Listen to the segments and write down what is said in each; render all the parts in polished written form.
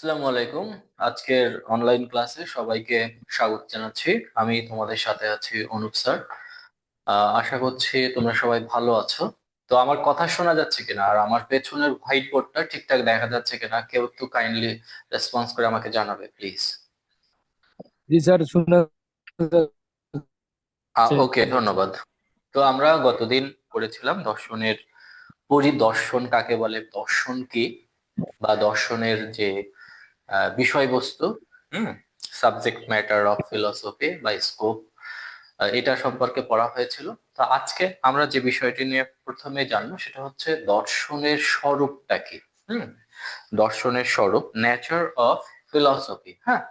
আসসালামু আলাইকুম। আজকের অনলাইন ক্লাসে সবাইকে স্বাগত জানাচ্ছি। আমি তোমাদের সাথে আছি অনুপ স্যার। আশা করছি তোমরা সবাই ভালো আছো। তো আমার কথা শোনা যাচ্ছে কিনা আর আমার পেছনের হোয়াইট বোর্ডটা ঠিকঠাক দেখা যাচ্ছে কিনা কেউ একটু কাইন্ডলি রেসপন্স করে আমাকে জানাবে প্লিজ। জি স্যার, শোনা যাচ্ছে। ওকে, ধন্যবাদ। তো আমরা গতদিন করেছিলাম দর্শনের পরিদর্শন কাকে বলে, দর্শন কি, বা দর্শনের যে বিষয়বস্তু, হুম, সাবজেক্ট ম্যাটার অফ ফিলসফি বা স্কোপ, এটা সম্পর্কে পড়া হয়েছিল। তো আজকে আমরা যে বিষয়টি নিয়ে প্রথমে জানবো সেটা হচ্ছে দর্শনের স্বরূপটা কি। হুম, দর্শনের স্বরূপ, নেচার অফ ফিলসফি। হ্যাঁ,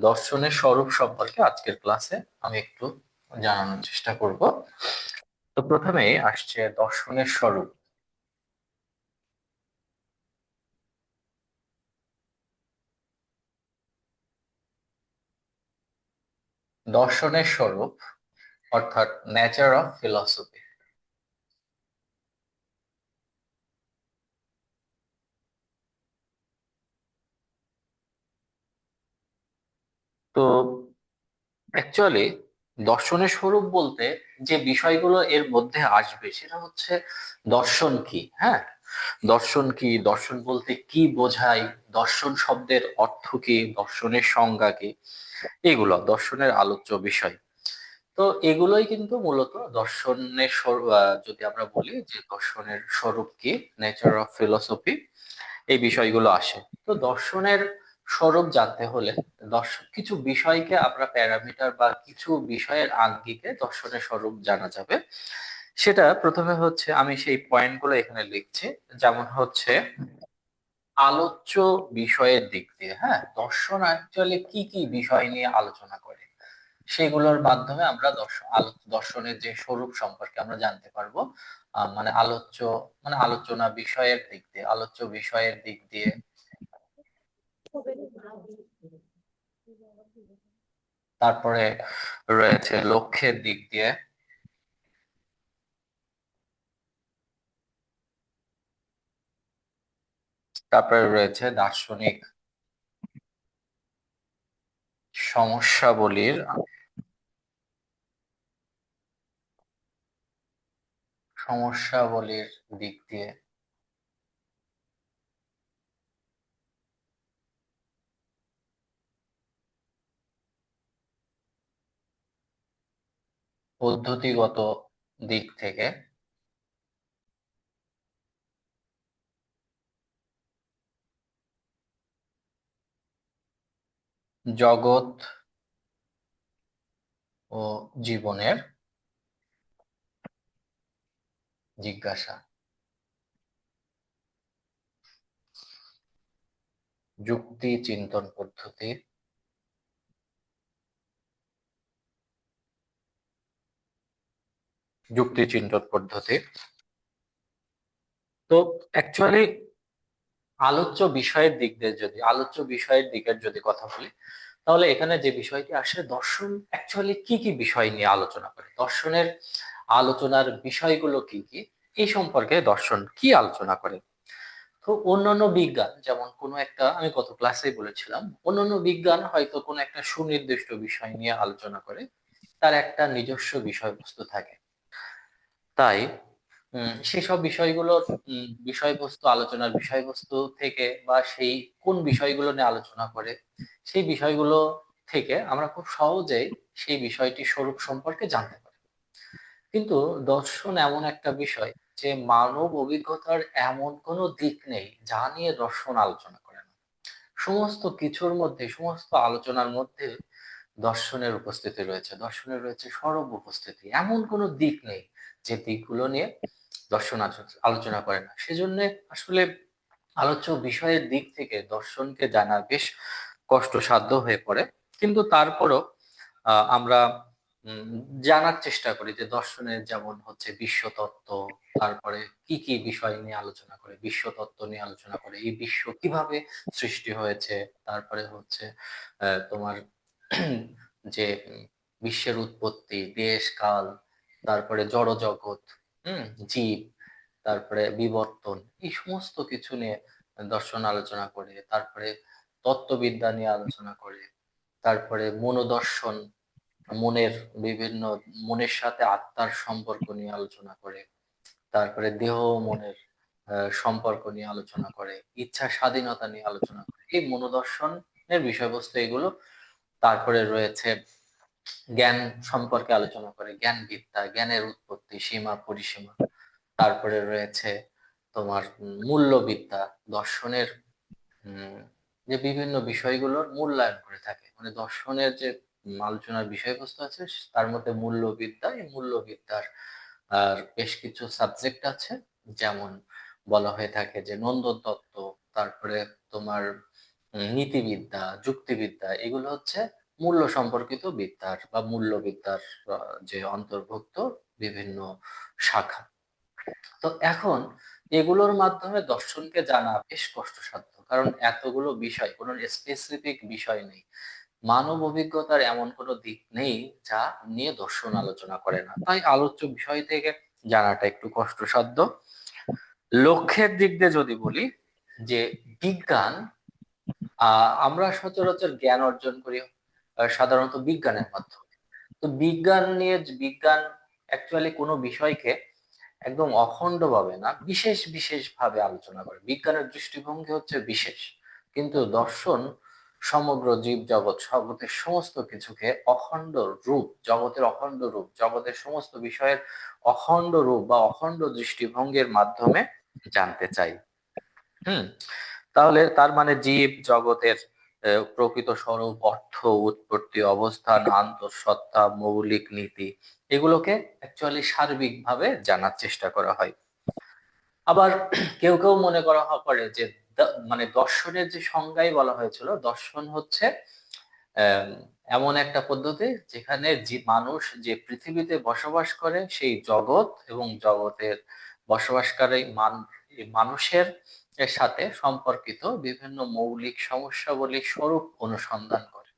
দর্শনের স্বরূপ সম্পর্কে আজকের ক্লাসে আমি একটু জানানোর চেষ্টা করব। তো প্রথমেই আসছে দর্শনের স্বরূপ। দর্শনের স্বরূপ অর্থাৎ নেচার অফ ফিলসফি। তো অ্যাকচুয়ালি দর্শনের স্বরূপ বলতে যে বিষয়গুলো এর মধ্যে আসবে সেটা হচ্ছে দর্শন কি। হ্যাঁ, দর্শন কি, দর্শন বলতে কি বোঝায়, দর্শন শব্দের অর্থ কি, দর্শনের সংজ্ঞা কি, এগুলো দর্শনের আলোচ্য বিষয়। তো এগুলোই কিন্তু মূলত দর্শনের যদি আমরা বলি যে দর্শনের স্বরূপ কি, নেচার অফ ফিলোসফি, এই বিষয়গুলো আসে। তো দর্শনের স্বরূপ জানতে হলে দর্শন কিছু বিষয়কে আমরা প্যারামিটার বা কিছু বিষয়ের আঙ্গিকে দর্শনের স্বরূপ জানা যাবে। সেটা প্রথমে হচ্ছে, আমি সেই পয়েন্টগুলো এখানে লিখছি। যেমন হচ্ছে আলোচ্য বিষয়ের দিক দিয়ে, হ্যাঁ, দর্শন অ্যাকচুয়ালি কি কি বিষয় নিয়ে আলোচনা করে সেগুলোর মাধ্যমে আমরা দর্শনের যে স্বরূপ সম্পর্কে আমরা জানতে পারবো। মানে আলোচ্য, মানে আলোচনা বিষয়ের দিক দিয়ে, আলোচ্য বিষয়ের দিক দিয়ে। তারপরে রয়েছে লক্ষ্যের দিক দিয়ে। তারপরে রয়েছে দার্শনিক সমস্যাবলীর সমস্যাবলীর দিক দিয়ে। পদ্ধতিগত দিক থেকে। জগৎ ও জীবনের জিজ্ঞাসা। যুক্তি চিন্তন পদ্ধতি। যুক্তি চিন্তন পদ্ধতি। তো অ্যাকচুয়ালি আলোচ্য বিষয়ের দিকের যদি কথা বলি, তাহলে এখানে যে বিষয়টি আসে, দর্শন অ্যাকচুয়ালি কি কি বিষয় নিয়ে আলোচনা করে, দর্শনের আলোচনার বিষয়গুলো কি কি, এই সম্পর্কে দর্শন কি আলোচনা করে। তো অন্যান্য বিজ্ঞান, যেমন কোনো একটা, আমি গত ক্লাসেই বলেছিলাম, অন্যান্য বিজ্ঞান হয়তো কোনো একটা সুনির্দিষ্ট বিষয় নিয়ে আলোচনা করে, তার একটা নিজস্ব বিষয়বস্তু থাকে। তাই সেসব বিষয়গুলোর বিষয়বস্তু, আলোচনার বিষয়বস্তু থেকে বা সেই কোন বিষয়গুলো নিয়ে আলোচনা করে সেই বিষয়গুলো থেকে আমরা খুব সহজেই সেই বিষয়টি স্বরূপ সম্পর্কে জানতে পারি। কিন্তু দর্শন এমন একটা বিষয় যে মানব অভিজ্ঞতার এমন কোনো দিক নেই যা নিয়ে দর্শন আলোচনা করে না। সমস্ত কিছুর মধ্যে, সমস্ত আলোচনার মধ্যে দর্শনের উপস্থিতি রয়েছে, দর্শনের রয়েছে সরব উপস্থিতি। এমন কোনো দিক নেই যে দিকগুলো নিয়ে দর্শন আলোচনা করে না। সেজন্য আসলে আলোচ্য বিষয়ের দিক থেকে দর্শনকে জানা বেশ কষ্টসাধ্য হয়ে পড়ে। কিন্তু তারপরও আমরা উম, জানার চেষ্টা করি যে দর্শনের যেমন হচ্ছে বিশ্বতত্ত্ব, তারপরে কি কি বিষয় নিয়ে আলোচনা করে, বিশ্বতত্ত্ব নিয়ে আলোচনা করে, এই বিশ্ব কিভাবে সৃষ্টি হয়েছে, তারপরে হচ্ছে তোমার যে বিশ্বের উৎপত্তি, দেশ কাল, তারপরে জড় জগৎ, জীব, তারপরে বিবর্তন, এই সমস্ত কিছু নিয়ে দর্শন আলোচনা করে। তারপরে তত্ত্ববিদ্যা নিয়ে আলোচনা করে। তারপরে মনোদর্শন, মনের বিভিন্ন, মনের সাথে আত্মার সম্পর্ক নিয়ে আলোচনা করে। তারপরে দেহ ও মনের সম্পর্ক নিয়ে আলোচনা করে, ইচ্ছা স্বাধীনতা নিয়ে আলোচনা করে, এই মনোদর্শনের বিষয়বস্তু এগুলো। তারপরে রয়েছে জ্ঞান সম্পর্কে আলোচনা করে, জ্ঞান বিদ্যা, জ্ঞানের উৎপত্তি, সীমা পরিসীমা। তারপরে রয়েছে তোমার মূল্যবিদ্যা, দর্শনের উম, যে বিভিন্ন বিষয়গুলোর মূল্যায়ন করে থাকে, মানে দর্শনের যে আলোচনার বিষয়বস্তু আছে তার মধ্যে মূল্যবিদ্যা, এই মূল্যবিদ্যার আর বেশ কিছু সাবজেক্ট আছে, যেমন বলা হয়ে থাকে যে নন্দন তত্ত্ব, তারপরে তোমার নীতিবিদ্যা, যুক্তিবিদ্যা, এগুলো হচ্ছে মূল্য সম্পর্কিত বিদ্যার বা মূল্যবিদ্যার যে অন্তর্ভুক্ত বিভিন্ন শাখা। তো এখন এগুলোর মাধ্যমে দর্শনকে জানা বেশ কষ্টসাধ্য, কারণ এতগুলো বিষয়, কোনো স্পেসিফিক বিষয় নেই। মানব অভিজ্ঞতার এমন কোনো দিক নেই যা নিয়ে দর্শন আলোচনা করে না, তাই আলোচ্য বিষয় থেকে জানাটা একটু কষ্টসাধ্য। লক্ষ্যের দিক দিয়ে যদি বলি, যে বিজ্ঞান, আমরা সচরাচর জ্ঞান অর্জন করি সাধারণত বিজ্ঞানের মাধ্যমে। তো বিজ্ঞান নিয়ে, বিজ্ঞান অ্যাকচুয়ালি কোনো বিষয়কে একদম অখণ্ডভাবে না, বিশেষ বিশেষ ভাবে আলোচনা করে। বিজ্ঞানের দৃষ্টিভঙ্গি হচ্ছে বিশেষ, কিন্তু দর্শন সমগ্র জীব জগৎ, জগতের সমস্ত কিছুকে অখণ্ড রূপ, জগতের অখণ্ড রূপ, জগতের সমস্ত বিষয়ের অখণ্ড রূপ বা অখণ্ড দৃষ্টিভঙ্গির মাধ্যমে জানতে চাই। হুম। তাহলে তার মানে জীব জগতের প্রকৃত স্বরূপ, অর্থ, উৎপত্তি, অবস্থান, আন্তঃসত্ত্বা, মৌলিক নীতি, এগুলোকে অ্যাকচুয়ালি সার্বিকভাবে জানার চেষ্টা করা হয়। আবার কেউ কেউ মনে করা করে যে মানে দর্শনের যে সংজ্ঞাই বলা হয়েছিল, দর্শন হচ্ছে আহ, এমন একটা পদ্ধতি যেখানে যে মানুষ যে পৃথিবীতে বসবাস করে সেই জগৎ এবং জগতের বসবাসকারী মানুষের এর সাথে সম্পর্কিত বিভিন্ন মৌলিক সমস্যাবলী স্বরূপ অনুসন্ধান করে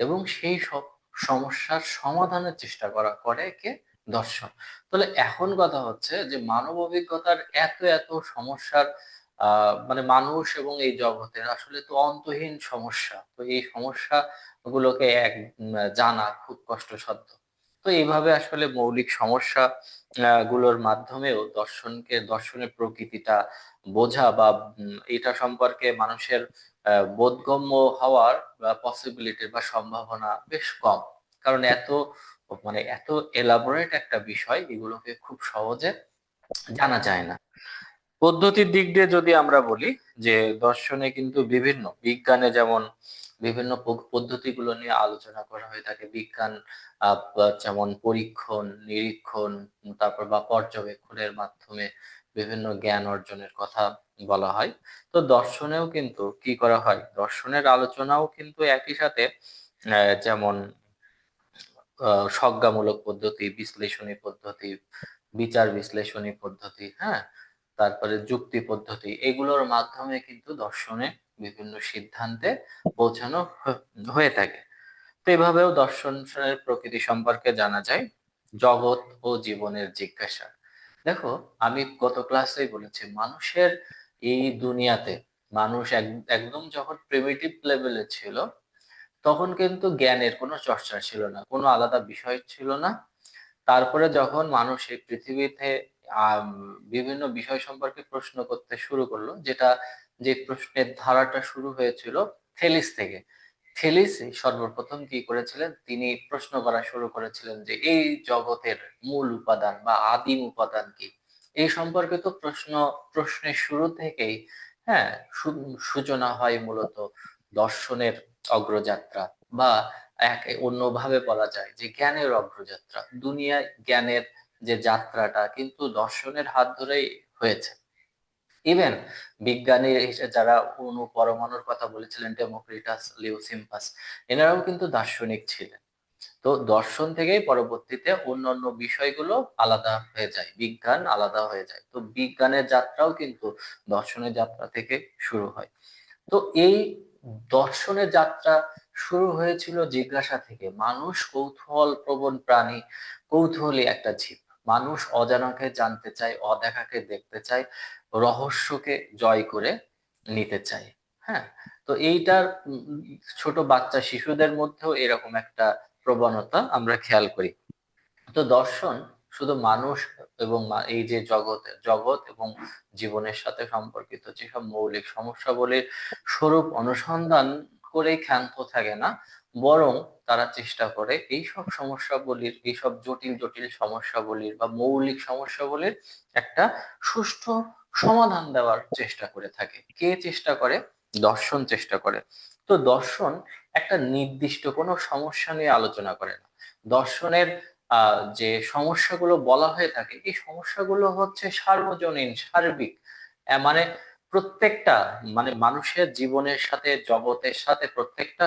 এবং সেই সব সমস্যার সমাধানের চেষ্টা করে কে? দর্শন। তাহলে এখন কথা হচ্ছে যে মানব অভিজ্ঞতার এত এত সমস্যার, মানে মানুষ এবং এই জগতের আসলে তো অন্তহীন সমস্যা, তো এই সমস্যা গুলোকে জানা খুব কষ্টসাধ্য। তো এইভাবে আসলে মৌলিক সমস্যা গুলোর মাধ্যমেও দর্শনের প্রকৃতিটা বোঝা বা এটা সম্পর্কে মানুষের বোধগম্য হওয়ার পসিবিলিটি বা সম্ভাবনা বেশ কম, কারণ মানে এত এলাবোরেট একটা বিষয়, এগুলোকে খুব সহজে জানা যায় না। পদ্ধতির দিক দিয়ে যদি আমরা বলি, যে দর্শনে কিন্তু বিভিন্ন, বিজ্ঞানে যেমন বিভিন্ন পদ্ধতিগুলো নিয়ে আলোচনা করা হয়ে থাকে। বিজ্ঞান যেমন পরীক্ষণ, নিরীক্ষণ, তারপর বা পর্যবেক্ষণের মাধ্যমে বিভিন্ন জ্ঞান অর্জনের কথা বলা হয়। তো দর্শনেও কিন্তু কি করা হয়, দর্শনের আলোচনাও কিন্তু একই সাথে যেমন সংজ্ঞামূলক পদ্ধতি, বিশ্লেষণী পদ্ধতি, বিচার বিশ্লেষণী পদ্ধতি, হ্যাঁ, তারপরে যুক্তি পদ্ধতি, এগুলোর মাধ্যমে কিন্তু দর্শনে বিভিন্ন সিদ্ধান্তে পৌঁছানো হয়ে থাকে। তো এভাবেও দর্শনের প্রকৃতি সম্পর্কে জানা যায়। জগৎ ও জীবনের জিজ্ঞাসা, দেখো, আমি গত ক্লাসেই বলেছি, মানুষের এই দুনিয়াতে মানুষ একদম যখন প্রিমিটিভ লেভেলে ছিল, তখন কিন্তু জ্ঞানের কোনো চর্চা ছিল না, কোনো আলাদা বিষয় ছিল না। তারপরে যখন মানুষ এই পৃথিবীতে আম, বিভিন্ন বিষয় সম্পর্কে প্রশ্ন করতে শুরু করলো, যে প্রশ্নের ধারাটা শুরু হয়েছিল থেলিস থেকে। থেলিস সর্বপ্রথম কি করেছিলেন, তিনি প্রশ্ন করা শুরু করেছিলেন যে এই জগতের মূল উপাদান বা আদিম উপাদান কি। এই সম্পর্কিত প্রশ্নের শুরু থেকেই, হ্যাঁ, সূচনা হয় মূলত দর্শনের অগ্রযাত্রা, বা এক অন্যভাবে বলা যায় যে জ্ঞানের অগ্রযাত্রা। দুনিয়ায় জ্ঞানের যে যাত্রাটা কিন্তু দর্শনের হাত ধরেই হয়েছে। ইভেন বিজ্ঞানী যারা অণু পরমাণুর কথা বলেছিলেন, ডেমোক্রিটাস, লিউসিম্পাস, এনারাও কিন্তু দার্শনিক ছিলেন। তো দর্শন থেকেই পরবর্তীতে অন্যান্য বিষয়গুলো আলাদা হয়ে যায়, বিজ্ঞান আলাদা হয়ে যায়। তো বিজ্ঞানের যাত্রাও কিন্তু দর্শনের যাত্রা থেকে শুরু হয়। তো এই দর্শনের যাত্রা শুরু হয়েছিল জিজ্ঞাসা থেকে। মানুষ কৌতূহল প্রবণ প্রাণী, কৌতূহলী একটা জীব। মানুষ অজানাকে জানতে চায়, অদেখাকে দেখতে চায়, রহস্যকে জয় করে নিতে চায়। হ্যাঁ, তো এইটার ছোট বাচ্চা শিশুদের মধ্যেও এরকম একটা প্রবণতা আমরা খেয়াল করি। তো দর্শন শুধু মানুষ এবং এই যে জগৎ এবং জীবনের সাথে সম্পর্কিত যেসব মৌলিক সমস্যাবলীর স্বরূপ অনুসন্ধান করেই ক্ষান্ত থাকে না, বরং তারা চেষ্টা করে এইসব সমস্যাবলীর, এইসব জটিল জটিল সমস্যাবলীর বা মৌলিক সমস্যাবলীর একটা সুষ্ঠু সমাধান দেওয়ার চেষ্টা করে থাকে। কে চেষ্টা করে? দর্শন চেষ্টা করে। তো দর্শন একটা নির্দিষ্ট কোনো সমস্যা নিয়ে আলোচনা করে না। দর্শনের যে সমস্যাগুলো বলা হয়ে থাকে, এই সমস্যাগুলো হচ্ছে সার্বজনীন, সার্বিক। মানে প্রত্যেকটা, মানে মানুষের জীবনের সাথে, জগতের সাথে প্রত্যেকটা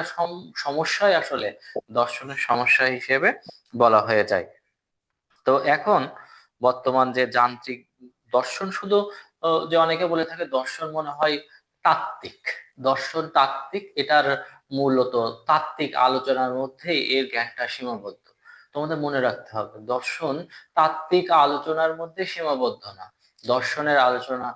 সমস্যাই আসলে দর্শনের সমস্যা হিসেবে বলা হয়ে যায়। তো এখন বর্তমান যে যান্ত্রিক দর্শন, শুধু যে অনেকে বলে থাকে দর্শন মনে হয় তাত্ত্বিক, দর্শন তাত্ত্বিক, এটার মূলত তাত্ত্বিক আলোচনার মধ্যেই এর জ্ঞানটা সীমাবদ্ধ। তোমাদের মনে রাখতে হবে, দর্শন তাত্ত্বিক আলোচনার মধ্যে সীমাবদ্ধ না, দর্শনের আলোচনা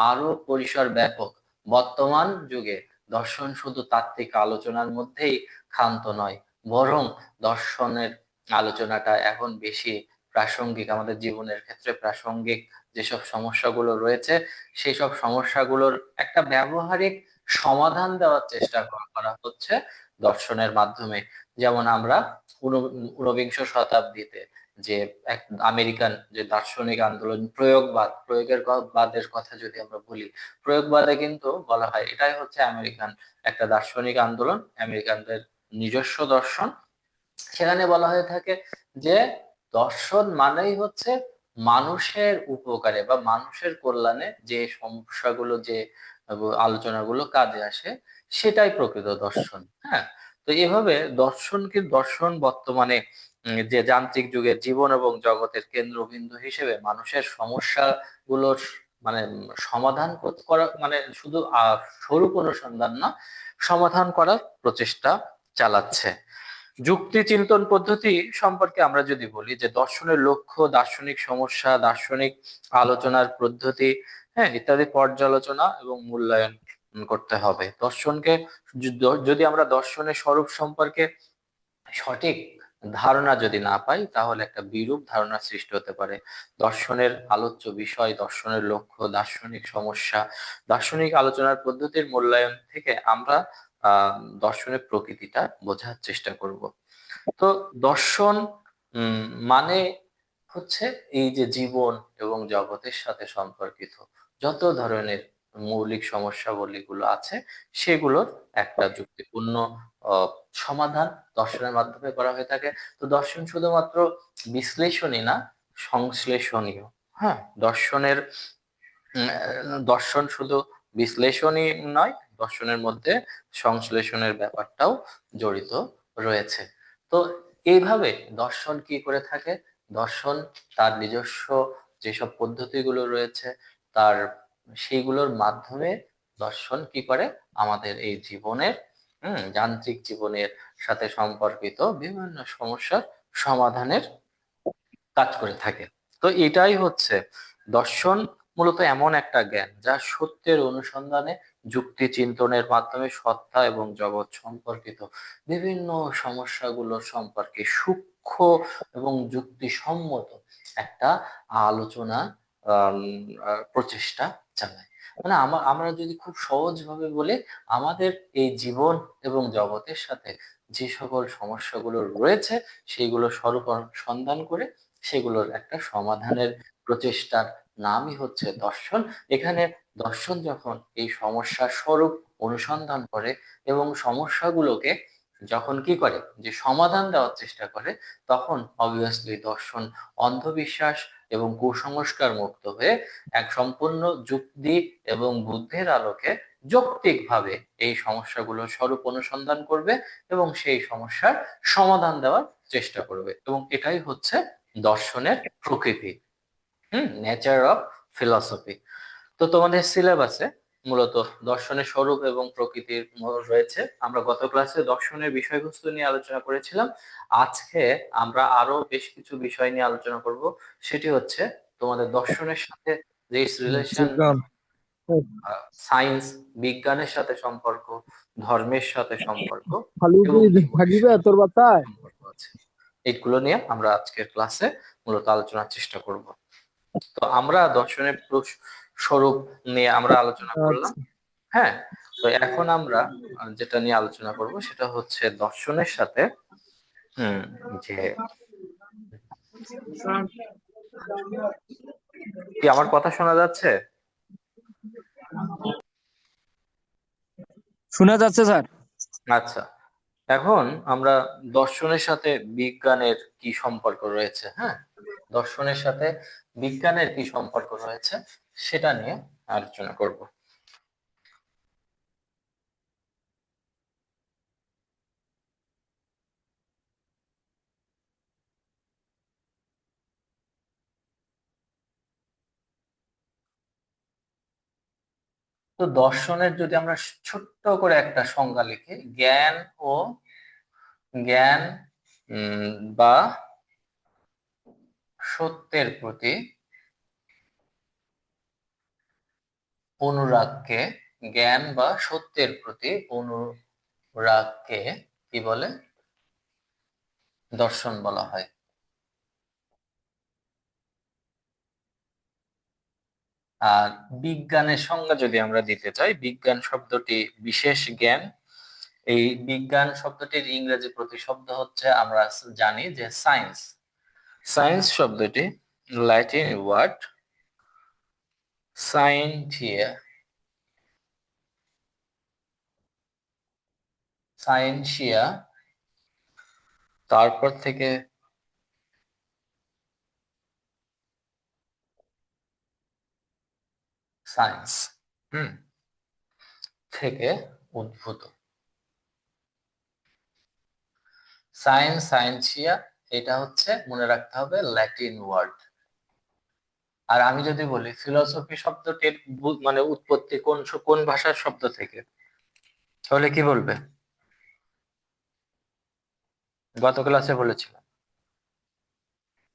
আরো পরিসর ব্যাপক। বর্তমান যুগে দর্শন শুধু তাত্ত্বিক আলোচনার মধ্যেই ক্ষান্ত নয়, বরং দর্শনের আলোচনাটা এখন বেশি প্রাসঙ্গিক, আমাদের জীবনের ক্ষেত্রে প্রাসঙ্গিক যেসব সমস্যাগুলো রয়েছে, সেই সব সমস্যাগুলোর একটা ব্যবহারিক সমাধান দেওয়ার চেষ্টা করা হচ্ছে দর্শনের মাধ্যমে। যেমন আমরা ঊনবিংশ শতাব্দীতে যে এক আমেরিকান যে দার্শনিক আন্দোলন প্রয়োগবাদ, বাদের কথা যদি আমরা বলি, প্রয়োগবাদে কিন্তু বলা হয় এটাই হচ্ছে আমেরিকান একটা দার্শনিক আন্দোলন, আমেরিকানদের নিজস্ব দর্শন। সেখানে বলা হয়ে থাকে যে দর্শন মানেই হচ্ছে মানুষের উপকারে বা মানুষের কল্যাণে যে সমস্যাগুলো, যে আলোচনাগুলো কাজে আসে, সেটাই প্রকৃত দর্শন। হ্যাঁ। তো এভাবে দর্শন বর্তমানে যে যান্ত্রিক যুগের জীবন এবং জগতের কেন্দ্রবিন্দু হিসেবে মানুষের সমস্যাগুলোর মানে সমাধান করা, মানে শুধু স্বরূপ অনুসন্ধান না, সমাধান করার প্রচেষ্টা চালাচ্ছে। যুক্তি চিন্তন পদ্ধতি সম্পর্কে আমরা যদি বলি, যে দর্শনের লক্ষ্য, দার্শনিক সমস্যা, দার্শনিক আলোচনার পদ্ধতি, হ্যাঁ, ইত্যাদি পর্যালোচনা এবং মূল্যায়ন করতে হবে। দর্শনকে যদি আমরা দর্শনের স্বরূপ সম্পর্কে সঠিক ধারণা যদি না পাই, তাহলে একটা বিরূপ ধারণা সৃষ্টি হতে পারে। দর্শনের আলোচ্য বিষয়, দর্শনের লক্ষ্য, দার্শনিক সমস্যা, দার্শনিক আলোচনার পদ্ধতির মূল্যায়ন থেকে আমরা আহ দর্শনের প্রকৃতিটা বোঝার চেষ্টা করব। তো দর্শন মানে হচ্ছে এই যে জীবন এবং জগতের সাথে সম্পর্কিত যত ধরনের মৌলিক সমস্যাবলীগুলো আছে, সেগুলোর একটা যুক্তিপূর্ণ আহ, সমাধান দর্শনের মাধ্যমে করা হয়ে থাকে। তো দর্শন শুধুমাত্র বিশ্লেষণই না, সংশ্লেষণীয়। হ্যাঁ, দর্শন শুধু বিশ্লেষণই নয়, দর্শনের মধ্যে সংশ্লেষণের ব্যাপারটাও জড়িত রয়েছে। তো এইভাবে দর্শন কি করে থাকে? দর্শন তার নিজস্ব যেসব পদ্ধতিগুলো রয়েছে, তার সেইগুলোর মাধ্যমে দর্শন কি করে আমাদের এই জীবনের, যান্ত্রিক জীবনের সাথে সম্পর্কিত বিভিন্ন সমস্যার সমাধানের কাজ করে থাকে। তো এটাই হচ্ছে দর্শন, মূলত এমন একটা জ্ঞান যা সত্যের অনুসন্ধানে যুক্তি চিন্তনের মাধ্যমে সত্তা এবং জগৎ সম্পর্কিত বিভিন্ন সমস্যাগুলো সম্পর্কে সূক্ষ্ম এবং যুক্তিসম্মত একটা আলোচনা, আম, প্রচেষ্টা চালায়। মানে আমরা যদি খুব সহজ ভাবে বলি, আমাদের এই জীবন এবং জগতের সাথে যে সকল সমস্যাগুলো রয়েছে, সেগুলো স্বরূপ সন্ধান করে সেগুলোর একটা সমাধানের প্রচেষ্টার নামই হচ্ছে দর্শন। এখানে দর্শন যখন এই সমস্যার স্বরূপ অনুসন্ধান করে এবং সমস্যাগুলোকে যখন কি করে, যে সমাধান দেওয়ার চেষ্টা করে, তখন অবভিয়াসলি দর্শন অন্ধবিশ্বাস এবং কুসংস্কার মুক্ত হয়ে এক সম্পূর্ণ যুক্তি এবং বুদ্ধির আলোকে যৌক্তিকভাবে এই সমস্যাগুলোর স্বরূপ অনুসন্ধান করবে এবং সেই সমস্যার সমাধান দেওয়ার চেষ্টা করবে। এবং এটাই হচ্ছে দর্শনের প্রকৃতি, নেচার অফ ফিলসফি। তো তোমাদের সিলেবাসে মূলত দর্শনের স্বরূপ এবং প্রকৃতির রয়েছে। আমরা গত ক্লাসে দর্শনের বিষয়বস্তু নিয়ে আলোচনা করেছিলাম। আজকে আমরা আরো বেশ কিছু বিষয় নিয়ে আলোচনা করব। সেটি হচ্ছে তোমাদের দর্শনের সাথে যে রিলেশন, যোগদান। সায়েন্স, বিজ্ঞানের সাথে সম্পর্ক, ধর্মের সাথে সম্পর্ক খালু এবং কি জীবনের থাকিবে সাথে তোর বাতায়? সম্পর্ক আছে। এইগুলো নিয়ে আমরা আজকের ক্লাসে মূলত আলোচনার চেষ্টা করব। তো আমরা দর্শনের স্বরূপ নিয়ে আমরা আলোচনা করলাম। আচ্ছা হ্যাঁ, তো এখন আমরা যেটা নিয়ে আলোচনা করব সেটা হচ্ছে দর্শনের সাথে হুম যে কি আমার কথা শোনা যাচ্ছে? শোনা যাচ্ছে স্যার। আচ্ছা, এখন আমরা দর্শনের সাথে বিজ্ঞানের কি সম্পর্ক রয়েছে, হ্যাঁ, দর্শনের সাথে বিজ্ঞানের কি সম্পর্ক রয়েছে সেটা নিয়ে আলোচনা করব। তো দর্শনের যদি আমরা ছোট্ট করে একটা সংজ্ঞা লিখি, জ্ঞান ও জ্ঞান বা সত্যের প্রতি অনুরাগকে, জ্ঞান বা সত্যের প্রতি অনুরাগকে কি বলে? দর্শন বলা হয়। আর বিজ্ঞানের সংজ্ঞা যদি আমরা দিতে চাই, বিজ্ঞান শব্দটি বিশেষ জ্ঞান। এই বিজ্ঞান শব্দটির ইংরেজি প্রতিশব্দ হচ্ছে, আমরা জানি যে সায়েন্স। সায়েন্স শব্দটি ল্যাটিন ওয়ার্ড সায়েন্টিয়া, সায়েন্সিয়া, তারপর থেকে সায়েন্স হুম থেকে উদ্ভূত। সায়েন্স, সায়েন্সিয়া, এটা হচ্ছে মনে রাখতে হবে ল্যাটিন ওয়ার্ড। আর আমি যদি বলি ফিলোসফি শব্দটির মানে উৎপত্তি কোন কোন ভাষার শব্দ থেকে, তাহলে কি বলবে? গত ক্লাসে বলেছিলাম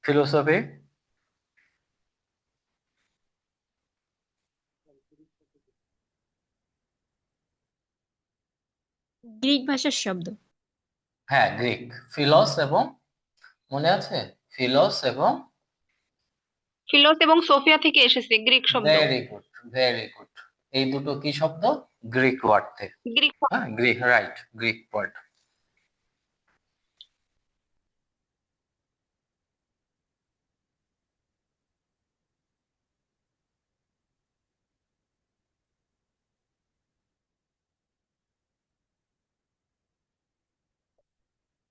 ফিলোসফি গ্রিক ভাষার শব্দ। হ্যাঁ, গ্রিক। ফিলস এবং, মনে আছে? ফিলস এবং, ফিলোস এবং সোফিয়া থেকে এসেছে গ্রিক শব্দ। Very good, very good. এই দুটো কি শব্দ? গ্রিক ওয়ার্ড থেকে। গ্রিক হ্যাঁ, গ্রিক, রাইট, গ্রিক ওয়ার্ড।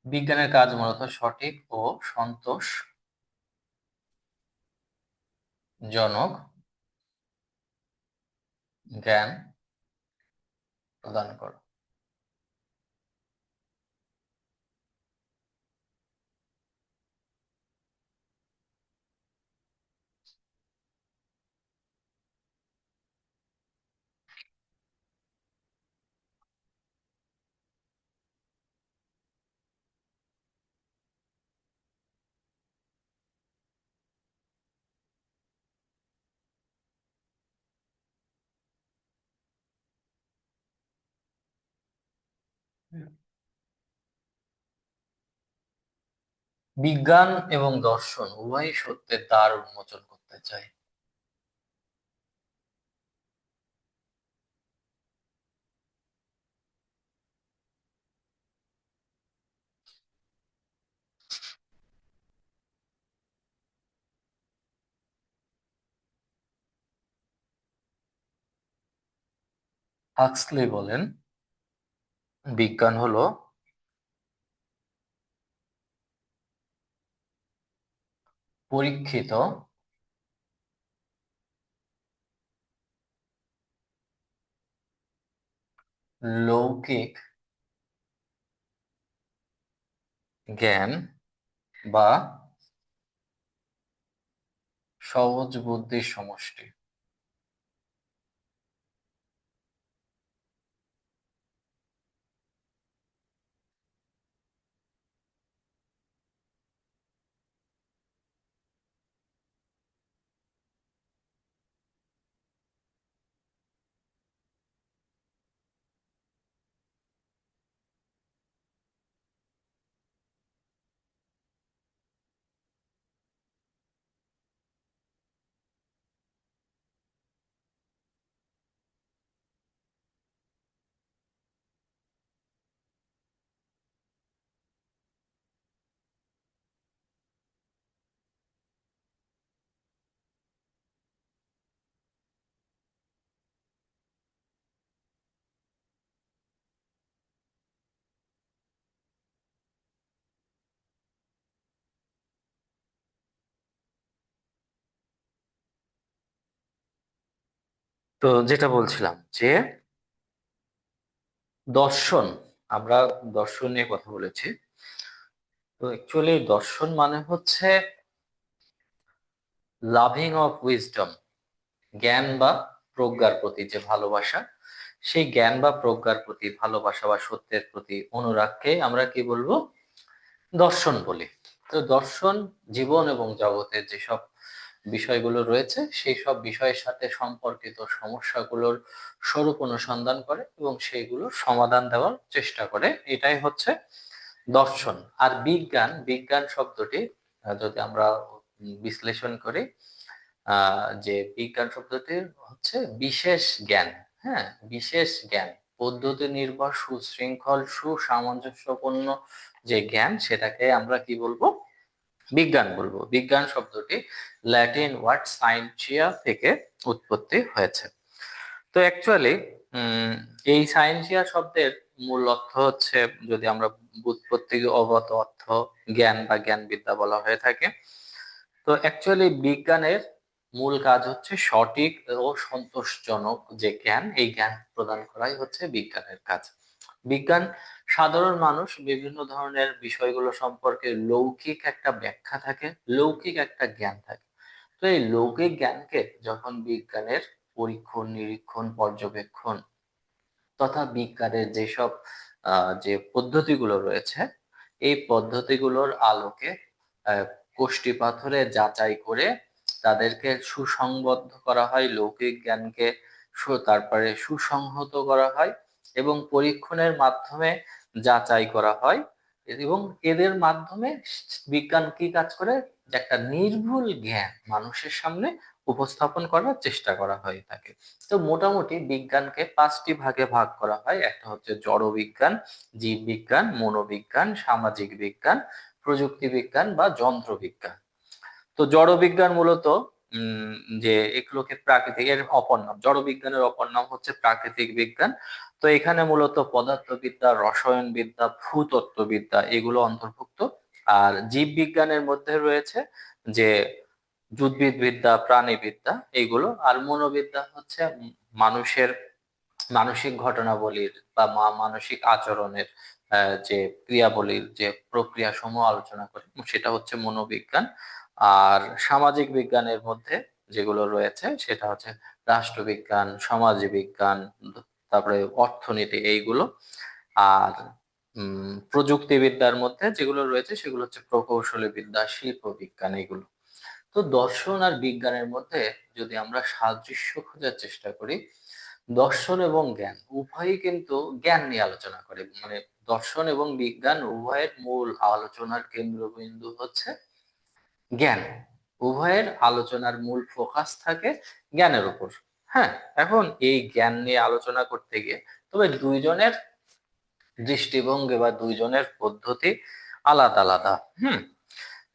বিজ্ঞানের কাজ মূলত সঠিক ও সন্তোষজনক জ্ঞান প্রদান করা। বিজ্ঞান এবং দর্শন উভয়ই সত্যের দ্বার উন্মোচন করতে চায়। হাক্সলি বলেন, বিজ্ঞান হলো পরীক্ষিত লৌকিক জ্ঞান বা সহজ বুদ্ধির সমষ্টি। তো যেটা বলছিলাম যে দর্শন, আমরা দর্শন নিয়ে কথা বলেছি। তো অ্যাকচুয়ালি দর্শন মানে হচ্ছে লাভিং অফ উইজডম, জ্ঞান বা প্রজ্ঞার প্রতি যে ভালোবাসা, সেই জ্ঞান বা প্রজ্ঞার প্রতি ভালোবাসা বা সত্যের প্রতি অনুরাগকে আমরা কি বলবো, দর্শন বলি। তো দর্শন জীবন এবং জগতের যেসব বিষয়গুলো রয়েছে সেই সব বিষয়ের সাথে সম্পর্কিত সমস্যাগুলোর স্বরূপ অনুসন্ধান করে এবং সেইগুলোর সমাধান দেওয়ার চেষ্টা করে, এটাই হচ্ছে দর্শন। আর বিজ্ঞান, বিজ্ঞান শব্দটি যদি আমরা বিশ্লেষণ করি, যে বিজ্ঞান শব্দটি হচ্ছে বিশেষ জ্ঞান। হ্যাঁ, বিশেষ জ্ঞান, পদ্ধতি নির্ভর সুশৃঙ্খল সুসামঞ্জস্যপূর্ণ যে জ্ঞান, সেটাকে আমরা কি বলবো, বিজ্ঞান বলবো। বিজ্ঞান শব্দটি ল্যাটিন ওয়ার্ড সায়েন্টিয়া থেকে উৎপত্তি হয়েছে। তো অ্যাকচুয়ালি এই সায়েন্টিয়া শব্দের মূল অর্থ হচ্ছে, যদি আমরা ব্যুৎপত্তি অগত অর্থ, জ্ঞান বা জ্ঞান বিদ্যা বলা হয়ে থাকে। তো অ্যাকচুয়ালি বিজ্ঞানের মূল কাজ হচ্ছে সঠিক ও সন্তোষজনক যে জ্ঞান, এই জ্ঞান প্রদান করাই হচ্ছে বিজ্ঞানের কাজ। বিজ্ঞান, সাধারণ মানুষ বিভিন্ন ধরনের বিষয়গুলো সম্পর্কে লৌকিক একটা ব্যাখ্যা থাকে, লৌকিক একটা জ্ঞান থাকে। তো এই লৌকিক জ্ঞানকে যখন বিজ্ঞানের পরীক্ষণ নিরীক্ষণ পর্যবেক্ষণ তথা বিজ্ঞানের যেসব যে পদ্ধতিগুলো রয়েছে, এই পদ্ধতিগুলোর আলোকে আহ, কোষ্টি পাথরে যাচাই করে তাদেরকে সুসংবদ্ধ করা হয়, লৌকিক জ্ঞানকে তারপরে সুসংহত করা হয় এবং পরীক্ষণের মাধ্যমে যাচাই করা হয়। এবং এদের মাধ্যমে বিজ্ঞান কি কাজ করে, যে একটা নির্ভুল জ্ঞান মানুষের সামনে উপস্থাপন করার চেষ্টা করা হয়ে থাকে। তো মোটামুটি বিজ্ঞানকে পাঁচটি ভাগে ভাগ করা হয়। একটা হচ্ছে জড় বিজ্ঞান, জীব বিজ্ঞান, মনোবিজ্ঞান, সামাজিক বিজ্ঞান, প্রযুক্তি বিজ্ঞান বা যন্ত্র বিজ্ঞান। তো জড় বিজ্ঞান মূলত উম যে এগুলোকে প্রাকৃতিক, এর অপর নাম, জড় বিজ্ঞানের অপর নাম হচ্ছে প্রাকৃতিক বিজ্ঞান। তো এখানে মূলত পদার্থবিদ্যা, রসায়ন বিদ্যা, ভূতত্ত্ববিদ্যা এগুলো অন্তর্ভুক্ত। আর জীব বিজ্ঞানের মধ্যে রয়েছে যে উদ্ভিদ বিদ্যা, প্রাণীবিদ্যা এগুলো। আর মনোবিদ্যা হচ্ছে মানুষের মানসিক ঘটনাবলীর বা মানসিক আচরণের যে ক্রিয়াবলীর যে প্রক্রিয়া সমূহ আলোচনা করে, সেটা হচ্ছে মনোবিজ্ঞান। আর সামাজিক বিজ্ঞানের মধ্যে যেগুলো রয়েছে সেটা হচ্ছে রাষ্ট্রবিজ্ঞান, সমাজ বিজ্ঞান, তারপরে অর্থনীতি এইগুলো। আর প্রযুক্তিবিদ্যার মধ্যে যেগুলো রয়েছে সেগুলো হচ্ছে প্রকৌশলী বিদ্যা, শিল্প বিজ্ঞান এগুলো। তো দর্শন আর বিজ্ঞানের মধ্যে যদি আমরা সাদৃশ্য খোঁজার চেষ্টা করি, দর্শন এবং জ্ঞান উভয়ই কিন্তু জ্ঞান নিয়ে আলোচনা করে। মানে দর্শন এবং বিজ্ঞান উভয়ের মূল আলোচনার কেন্দ্রবিন্দু হচ্ছে জ্ঞান। উভয়ের আলোচনার মূল ফোকাস থাকে জ্ঞানের উপর। হ্যাঁ, এখন এই জ্ঞান নিয়ে আলোচনা করতে গিয়ে তবে দুইজনের দৃষ্টিভঙ্গি বা দুইজনের পদ্ধতি আলাদা আলাদা। হুম।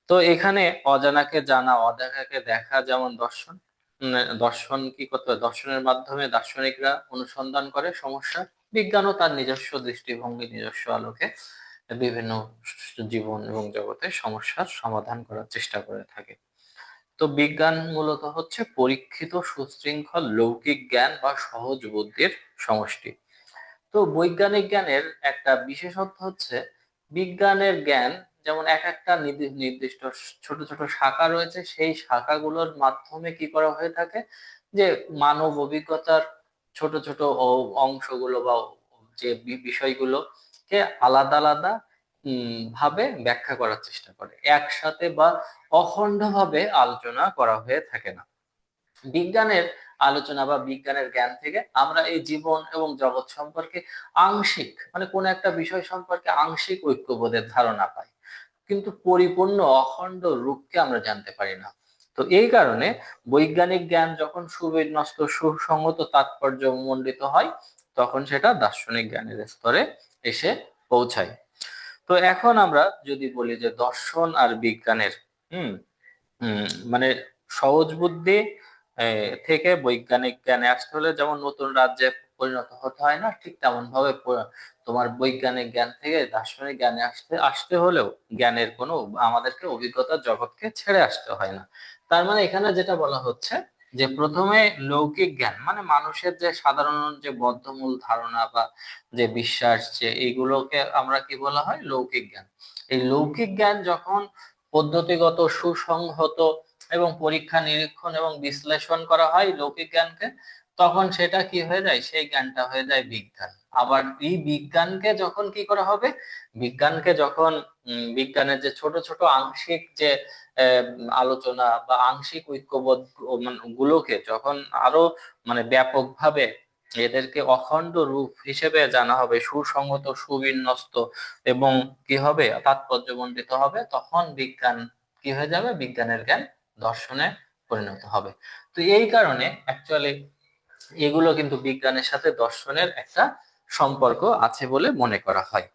তো এখানে অজানাকে জানা, অদেখাকে দেখা যেমন দর্শন। দর্শন কি করতে হয়, দর্শনের মাধ্যমে দার্শনিকরা অনুসন্ধান করে সমস্যা। বিজ্ঞানও তার নিজস্ব দৃষ্টিভঙ্গি, নিজস্ব আলোকে বিভিন্ন জীবন এবং জগতের সমস্যার সমাধান করার চেষ্টা করে থাকে। তো বিজ্ঞান মূলত হচ্ছে পরীক্ষিত সুশৃঙ্খল লৌকিক জ্ঞান বা সহজ বুদ্ধির সমষ্টি। তো বৈজ্ঞানিক জ্ঞানের একটা বিশেষত্ব হচ্ছে বিজ্ঞানের জ্ঞান যেমন এক একটা নির্দিষ্ট ছোট ছোট শাখা রয়েছে, সেই শাখাগুলোর মাধ্যমে কি করা হয়ে থাকে, যে মানব অভিজ্ঞতার ছোট ছোট অংশগুলো বা যে বিষয়গুলোকে আলাদা আলাদা ভাবে ব্যাখ্যা করার চেষ্টা করে, একসাথে বা অখণ্ডভাবে আলোচনা করা হয়ে থাকে না। বিজ্ঞানের আলোচনা বা বিজ্ঞানের জ্ঞান থেকে আমরা এই জীবন এবং জগৎ সম্পর্কে আংশিক, মানে কোন একটা বিষয় সম্পর্কে আংশিক ঐক্যবোধের ধারণা পাই, কিন্তু পরিপূর্ণ অখণ্ড রূপকে আমরা জানতে পারি না। তো এই কারণে বৈজ্ঞানিক জ্ঞান যখন সুবিন্যস্ত সুসংহত তাৎপর্য মণ্ডিত হয়, তখন সেটা দার্শনিক জ্ঞানের স্তরে এসে পৌঁছায়। তো এখন আমরা যদি বলি যে দর্শন আর বিজ্ঞানের হুম মানে সহজ বুদ্ধি থেকে বৈজ্ঞানিক জ্ঞানে আসতে হলে যেমন নতুন রাজ্যে পরিণত হতে হয় না, ঠিক তেমন ভাবে তোমার বৈজ্ঞানিক জ্ঞান থেকে দার্শনিক জ্ঞানে আসতে আসতে হলেও জ্ঞানের কোনো আমাদেরকে অভিজ্ঞতার জগৎকে ছেড়ে আসতে হয় না। তার মানে এখানে যেটা বলা হচ্ছে যে প্রথমে লৌকিক জ্ঞান মানে মানুষের যে সাধারণ যে বদ্ধমূল ধারণা বা যে বিশ্বাস, যে এইগুলোকে আমরা কি বলা হয়, লৌকিক জ্ঞান। এই লৌকিক জ্ঞান যখন পদ্ধতিগত, সুসংহত এবং পরীক্ষা নিরীক্ষণ এবং বিশ্লেষণ করা হয় লৌকিক জ্ঞানকে, তখন সেটা কি হয়ে যায়, সেই জ্ঞানটা হয়ে যায় বিজ্ঞান। আবার এই বিজ্ঞানকে যখন কি করা হবে, বিজ্ঞানকে যখন বিজ্ঞানের যে ছোট ছোট আংশিক যে আলোচনা বা আংশিক ঐক্যবোধ গুলোকে যখন আরো ব্যাপকভাবে এদেরকে অখণ্ড রূপ হিসেবে জানা হবে, সুসংহত, সুবিন্যস্ত এবং কি হবে, তাৎপর্যমণ্ডিত হবে, তখন বিজ্ঞান কি হয়ে যাবে, বিজ্ঞানের জ্ঞান দর্শনে পরিণত হবে। তো এই কারণে অ্যাকচুয়ালি এগুলো কিন্তু বিজ্ঞানের সাথে দর্শনের একটা সম্পর্ক আছে বলে মনে করা হয়।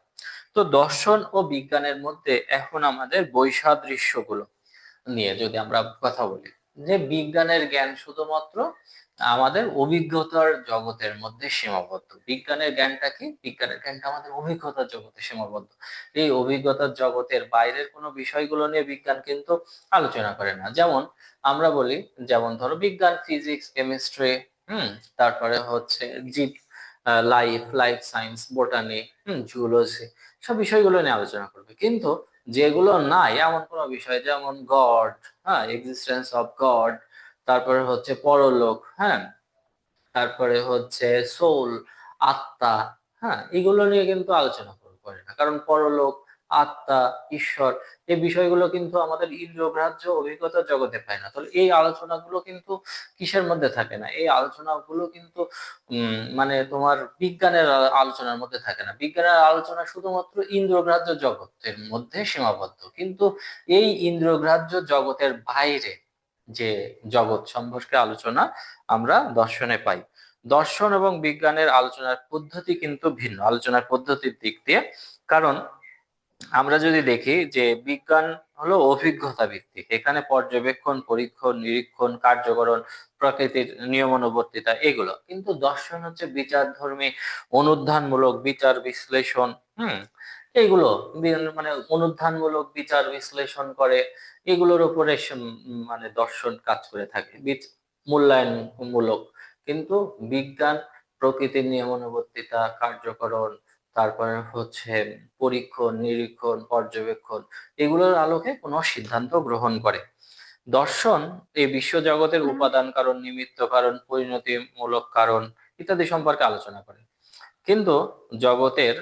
তো দর্শন ও বিজ্ঞানের মধ্যে এখন আমাদের বৈসাদৃশ্যগুলো নিয়ে যদি আমরা কথা বলি, যে বিজ্ঞানের জ্ঞান শুধুমাত্র আমাদের অভিজ্ঞতার জগতের মধ্যে সীমাবদ্ধ। বিজ্ঞানের জ্ঞানটা কি, বিজ্ঞানের জ্ঞানটা আমাদের অভিজ্ঞতার জগতে সীমাবদ্ধ। এই অভিজ্ঞতার জগতের বাইরের কোনো বিষয়গুলো নিয়ে বিজ্ঞান কিন্তু আলোচনা করে না। যেমন আমরা বলি, যেমন ধরো বিজ্ঞান, ফিজিক্স, কেমিস্ট্রি, তারপরে হচ্ছে জীব, লাইফ সায়েন্স, বোটানি, জুলজি, সব বিষয়গুলো নিয়ে আলোচনা করবে। কিন্তু যেগুলো নাই এমন কোনো বিষয়, যেমন গড, হ্যাঁ, এক্সিস্টেন্স অফ গড, তারপরে হচ্ছে পরলোক, হ্যাঁ, তারপরে হচ্ছে সোল, আত্মা, হ্যাঁ, এগুলো নিয়ে কিন্তু আলোচনা করে না। কারণ পরলোক, আত্মা, ঈশ্বর, এই বিষয়গুলো কিন্তু আমাদের ইন্দ্রিয়গ্রাহ্য অভিজ্ঞতার জগতে পায় না। তাহলে এই আলোচনাগুলো কিন্তু কিসের মধ্যে থাকে না, এই আলোচনাগুলো কিন্তু তোমার বিজ্ঞানের আলোচনার মধ্যে থাকে না। বিজ্ঞানের আলোচনা শুধুমাত্র ইন্দ্রিয়গ্রাহ্য জগতের মধ্যে সীমাবদ্ধ। কিন্তু এই ইন্দ্রিয়গ্রাহ্য জগতের বাইরে যে জগৎ সম্পর্কে আলোচনা আমরা দর্শনে পাই। দর্শন এবং বিজ্ঞানের আলোচনার পদ্ধতি কিন্তু ভিন্ন, আলোচনার পদ্ধতির দিক দিয়ে। কারণ আমরা যদি দেখি যে বিজ্ঞান হলো অভিজ্ঞতা ভিত্তিক, এখানে পর্যবেক্ষণ, পরীক্ষণ, নিরীক্ষণ, কার্যকরণ, প্রকৃতির নিয়মানুবর্তিতা, এগুলো। কিন্তু দর্শন হচ্ছে বিচারধর্মী, অনুধানমূলক বিচার বিশ্লেষণ, এইগুলো অনুধানমূলক বিচার বিশ্লেষণ করে, এগুলোর উপরে দর্শন কাজ করে থাকে, মূল্যায়নমূলক। কিন্তু বিজ্ঞান প্রকৃতির নিয়মানুবর্তিতা, কার্যকরণ, তারপরে হচ্ছে পরীক্ষণ, নিরীক্ষণ, পর্যবেক্ষণ, এগুলোর আলোকে কোনো সিদ্ধান্ত গ্রহণ করে। দর্শন এই বিশ্বজগতের উপাদান কারণ, নিমিত্ত কারণ, পরিণতিমূলক কারণ ইত্যাদি সম্পর্কে আলোচনা করে। কিন্তু জগতের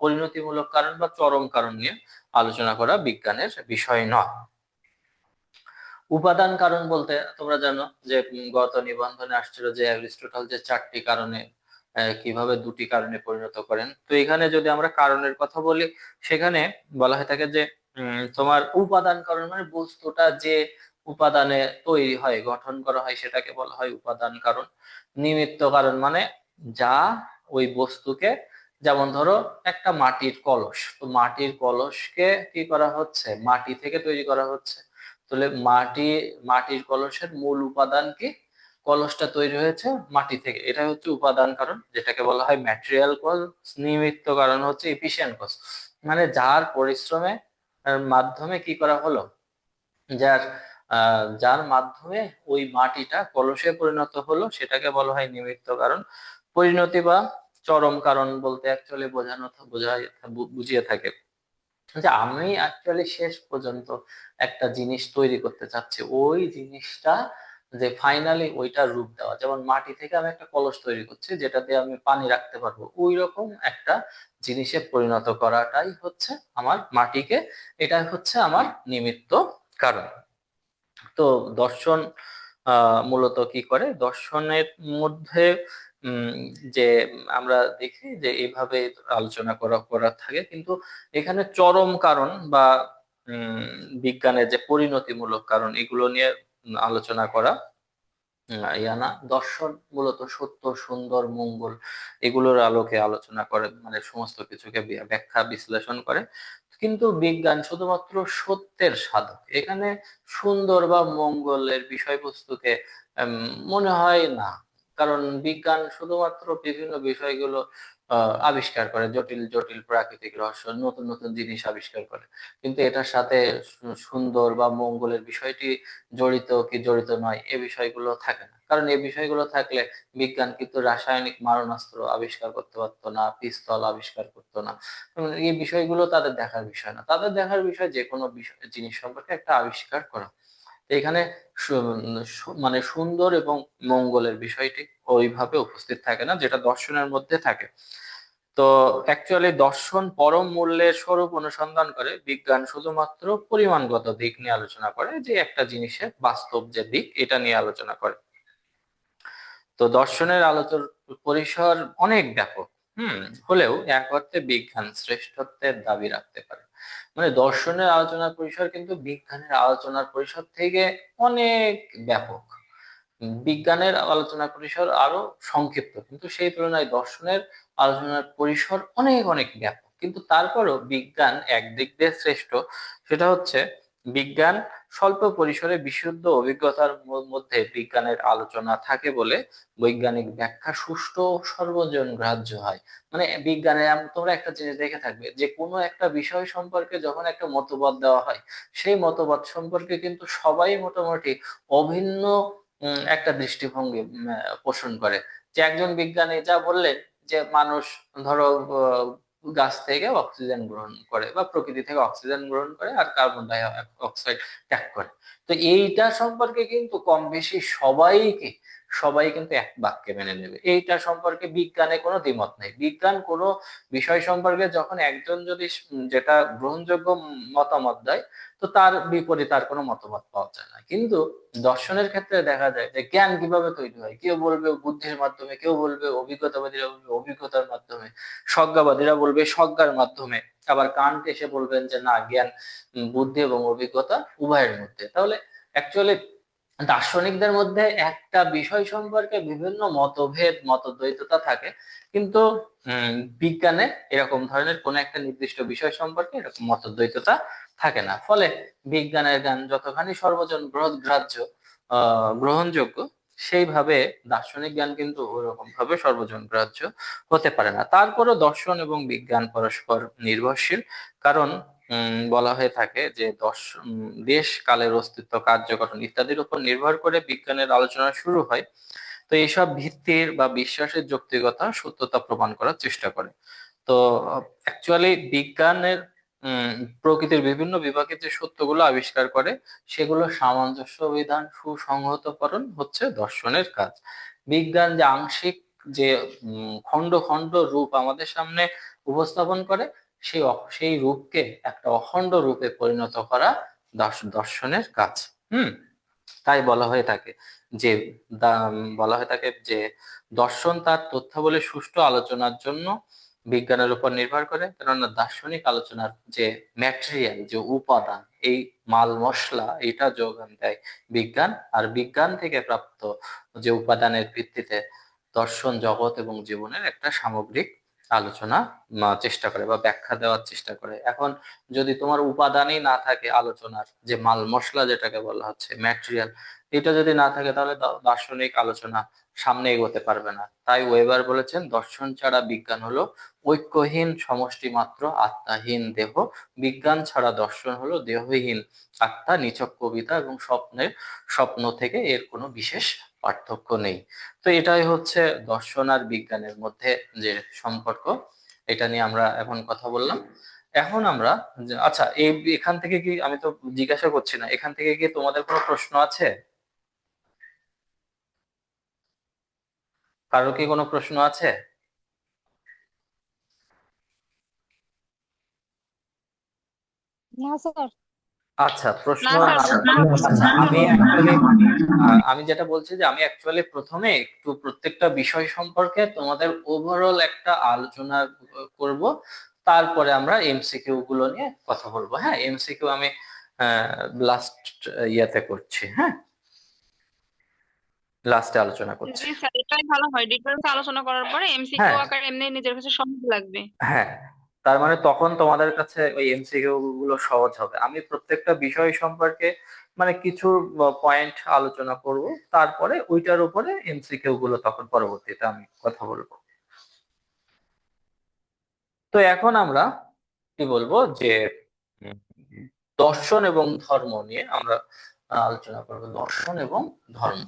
পরিণতিমূলক কারণ বা চরম কারণ নিয়ে আলোচনা করা বিজ্ঞানের বিষয় নয়। উপাদান কারণ বলতে তোমরা জানো যে গত নিবন্ধনে আসছিল যে অ্যারিস্টটল যে 4টি কারণে কিভাবে 2টি কারণে পরিণত করেন। তো এখানে যদি আমরা কারণের কথা বলি, সেখানে বলা হয়ে থাকে যে তোমার উপাদান কারণ মানে বস্তুটা যে উপাদানে তৈরি হয়, গঠন করা হয়, সেটাকে বলা হয় উপাদান কারণ। নিমিত্ত কারণ মানে যা ওই বস্তুকে, যেমন ধরো একটা মাটির কলস, তো মাটির কলসকে কি করা হচ্ছে, মাটি থেকে তৈরি করা হচ্ছে। তাহলে মাটির কলসের মূল উপাদান কি, কলসটা তৈরি হয়েছে মাটি থেকে, এটা হচ্ছে উপাদান কারণ, যেটাকে বলা হয় ম্যাটেরিয়াল কজ। নিমিত্ত কারণ হচ্ছে এফিশিয়েন্ট কজ, মানে যার পরিশ্রমে মাধ্যমে কি করা হলো, যার যার মাধ্যমে ওই মাটিটা কলসে পরিণত হলো, সেটাকে বলা হয় নিমিত্ত কারণ। পরিণতি বা চরম কারণ বলতে অ্যাকচুয়ালি বুঝিয়ে থাকে যে আমি অ্যাকচুয়ালি শেষ পর্যন্ত একটা জিনিস তৈরি করতে চাচ্ছি, ওই জিনিসটা যে ফাইনালি ওইটা রূপ দেওয়া। যেমন মাটি থেকে আমি একটা কলস তৈরি করছি যেটাতে আমি পানি রাখতে পারবো, ওই রকম একটা জিনিসে পরিণত করাটাই হচ্ছে আমার মাটিকে, এটা হচ্ছে আমার নিমিত্ত কারণ। তো দর্শন মূলত কি করে, দর্শনের মধ্যে উম যে আমরা দেখি যে এইভাবে আলোচনা করা করা থাকে। কিন্তু এখানে চরম কারণ বা বিজ্ঞানের যে পরিণতিমূলক কারণ, এগুলো নিয়ে আলোচনা করা ইয়ানা। দর্শন মূলত সত্য, সুন্দর, মঙ্গল, এগুলোর আলোকে আলোচনা করে, সমস্ত কিছুকে ব্যাখ্যা বিশ্লেষণ করে। কিন্তু বিজ্ঞান শুধুমাত্র সত্যের সাধক, এখানে সুন্দর বা মঙ্গলের বিষয়বস্তুকে মনে হয় না। কারণ বিজ্ঞান শুধুমাত্র বিভিন্ন বিষয়গুলো আবিষ্কার করে, জটিল জটিল প্রাকৃতিক রহস্য, নতুন নতুন জিনিস আবিষ্কার করে। কিন্তু এটার সাথে সুন্দর বা মঙ্গলের বিষয়টি জড়িত কি জড়িত নয় এ বিষয়গুলো থাকে না। কারণ এই বিষয়গুলো থাকলে বিজ্ঞান কিন্তু রাসায়নিক মারণাস্ত্র আবিষ্কার করতে পারতো না, পিস্তল আবিষ্কার করতো না। এই বিষয়গুলো তাদের দেখার বিষয় না, তাদের দেখার বিষয় যে কোনো বিষয় জিনিস সম্পর্কে একটা আবিষ্কার করা। তো এখানে মানে সুন্দর এবং মঙ্গলের বিষয়টি ওইভাবে উপস্থিত থাকে না, যেটা দর্শনের মধ্যে থাকে। তো অ্যাকচুয়ালি দর্শন পরম মূল্যের স্বরূপ অনুসন্ধান করে, বিজ্ঞান শুধুমাত্র পরিমাণগত দিক নিয়ে আলোচনা করে, যে একটা জিনিসের বাস্তব যে দিক এটা নিয়ে আলোচনা করে। তো দর্শনের আলোচনার পরিসর অনেক ব্যাপক, হলেও এক অর্থে বিজ্ঞান শ্রেষ্ঠত্বের দাবি রাখতে পারে। মানে দর্শনের আলোচনার পরিসর কিন্তু বিজ্ঞানের আলোচনার পরিসর থেকে অনেক ব্যাপক। বিজ্ঞানের আলোচনার পরিসর আরো সংক্ষিপ্ত, কিন্তু সেই তুলনায় দর্শনের আলোচনার পরিসর অনেক অনেক ব্যাপক। কিন্তু তারপরও বিজ্ঞান একদিক দিয়ে শ্রেষ্ঠ, সেটা হচ্ছে বিজ্ঞান স্বল্প পরিসরে বিশুদ্ধ অভিজ্ঞতার মধ্যে বিজ্ঞানের আলোচনা থাকে বলে বৈজ্ঞানিক ব্যাখ্যা সুষ্ঠু ও সর্বজন গ্রাহ্য হয়। মানে বিজ্ঞানে তোমরা একটা জিনিস দেখে থাকবে যে কোনো একটা বিষয় সম্পর্কে যখন একটা মতবাদ দেওয়া হয়, সেই মতবাদ সম্পর্কে কিন্তু সবাই মোটামুটি অভিন্ন একটা দৃষ্টিভঙ্গি পোষণ করে। যে একজন বিজ্ঞানী যা বললেন যে মানুষ ধরো গাছ থেকে অক্সিজেন গ্রহণ করে বা প্রকৃতি থেকে অক্সিজেন গ্রহণ করে আর কার্বন ডাই অক্সাইড ত্যাগ করে। তো এইটা সম্পর্কে কিন্তু কম বেশি সবাই কিন্তু এক বাক্যে মেনে নেবে। এইটা সম্পর্কে বিজ্ঞানে কোনো দ্বিমত নেই। বিজ্ঞান কোনো বিষয় সম্পর্কে যখন একজন যদি যেটা গ্রহণযোগ্য মতামত দেয়, তো তার বিপরীতে আর কোনো মতবাদ পাওয়া যায় না। কিন্তু দর্শনের ক্ষেত্রে দেখা যায় যে জ্ঞান কিভাবে তৈরি হয়, কেউ বলবে বুদ্ধির মাধ্যমে, কেউ বলবে অভিজ্ঞতাবাদীরা বলবে অভিজ্ঞতার মাধ্যমে, স্বজ্ঞাবাদীরা বলবে স্বজ্ঞার মাধ্যমে, আবার কান্ট এসে বলবেন যে না, জ্ঞান বুদ্ধি এবং অভিজ্ঞতা উভয়ের মধ্যে। তাহলে অ্যাকচুয়ালি দার্শনিকদের মধ্যে একটা বিষয় সম্পর্কে বিভিন্ন মতভেদ মতদ্বৈততা থাকে, কিন্তু বিজ্ঞানে এরকম ধরনের কোন একটা নির্দিষ্ট বিষয় সম্পর্কে এরকম মতদ্বৈততা থাকে না। ফলে বিজ্ঞানের জ্ঞান যতখানি সর্বজন গ্রাহ্য গ্রহণযোগ্য, সেইভাবে দার্শনিক জ্ঞান কিন্তু ওরকম ভাবে সর্বজন গ্রাহ্য হতে পারে না। তারপরও দর্শন এবং বিজ্ঞান পরস্পর নির্ভরশীল। কারণ বলা হয়ে থাকে যে দেশ কালের অস্তিত্ব, কার্য গঠন ইত্যাদির উপর নির্ভর করে বিজ্ঞানের আলোচনা শুরু হয়। তো এইসব ভিত্তির বা বিশ্বাসের যৌক্তিকতা সত্যতা প্রমাণ করার চেষ্টা করে। তো অ্যাকচুয়ালি বিজ্ঞানের উম প্রকৃতির বিভিন্ন বিভাগের যে সত্যগুলো আবিষ্কার করে, সেগুলো সামঞ্জস্য বিধান সুসংহতকরণ হচ্ছে দর্শনের কাজ। বিজ্ঞান যে আংশিক যে খন্ড খন্ড রূপ আমাদের সামনে উপস্থাপন করে, সেই রূপকে একটা অখণ্ড রূপে পরিণত করা দর্শনের কাজ। হুম তাই বলা হয়ে থাকে যে বলা হয়ে থাকে যে দর্শন তার তথ্যাবলী সুষ্ঠু আলোচনার জন্য বিজ্ঞানের উপর নির্ভর করে। কেননা দার্শনিক আলোচনার যে ম্যাটেরিয়াল, যে উপাদান, এই মাল মশলা, এটা যোগান দেয় বিজ্ঞান। আর বিজ্ঞান থেকে প্রাপ্ত যে উপাদানের ভিত্তিতে দর্শন জগৎ এবং জীবনের একটা সামগ্রিক আলোচনা চেষ্টা করে বা ব্যাখ্যা দেওয়ার চেষ্টা করে। এখন যদি তোমার উপাদানই না থাকে, আলোচনার যে মাল মশলা যেটাকে বলা হচ্ছে ম্যাটেরিয়াল, এটা যদি না থাকে, তাহলে দার্শনিক আলোচনা সামনে এগোতে পারবে না। তাই ওয়েবার বলেছেন, দর্শন ছাড়া বিজ্ঞান হলো ঐক্যহীন সমষ্টি মাত্র, আত্মাহীন দেহ। বিজ্ঞান ছাড়া দর্শন হলো দেহহীন আত্মা, নিছক কবিতা এবং স্বপ্ন থেকে এর কোনো বিশেষ পার্থক্য নেই। তো এটাই হচ্ছে দর্শন আর বিজ্ঞানের মধ্যে যে সম্পর্ক, এটা নিয়ে আমরা এখন কথা বললাম। এখন আমরা আচ্ছা, এখান থেকে কি, আমি তো জিজ্ঞাসা করছি না, এখান থেকে কি তোমাদের কোনো প্রশ্ন আছে? কারো কি কোনো প্রশ্ন আছে? না স্যার। আচ্ছা, প্রশ্ন না স্যার, না বলতে থাকলে, হবে না। আচ্ছা আমি অ্যাকচুয়ালি আমি যেটা বলছি যে আমি অ্যাকচুয়ালি প্রথমে একটু প্রত্যেকটা বিষয় সম্পর্কে তোমাদের ওভারঅল একটা আলোচনা করব, তারপরে আমরা এমসিকিউ গুলো নিয়ে কথা বলবো। হ্যাঁ, এমসিকিউ আমি লাস্ট ইয়াতে করছি, হ্যাঁ লাস্টে আলোচনা করছি। জি স্যার, এটাই ভালো হয়। ডিটেলস আলোচনা করার পরে এমসিকিউ হ্যাঁ, আকারে এমনি নিজের কাছে সহজ লাগবে। হ্যাঁ, তার মানে তখন তোমাদের কাছে ওই এমসিকিউ গুলো সহজ হবে। আমি প্রত্যেকটা বিষয় সম্পর্কে মানে কিছু পয়েন্ট আলোচনা করব, তারপরে ওইটার উপরে এমসিকিউ গুলো তখন পরবর্তীতে আমি কথা বলবো। তো এখন আমরা কি বলবো যে উম, দর্শন এবং ধর্ম নিয়ে আমরা আলোচনা করব, দর্শন এবং ধর্ম।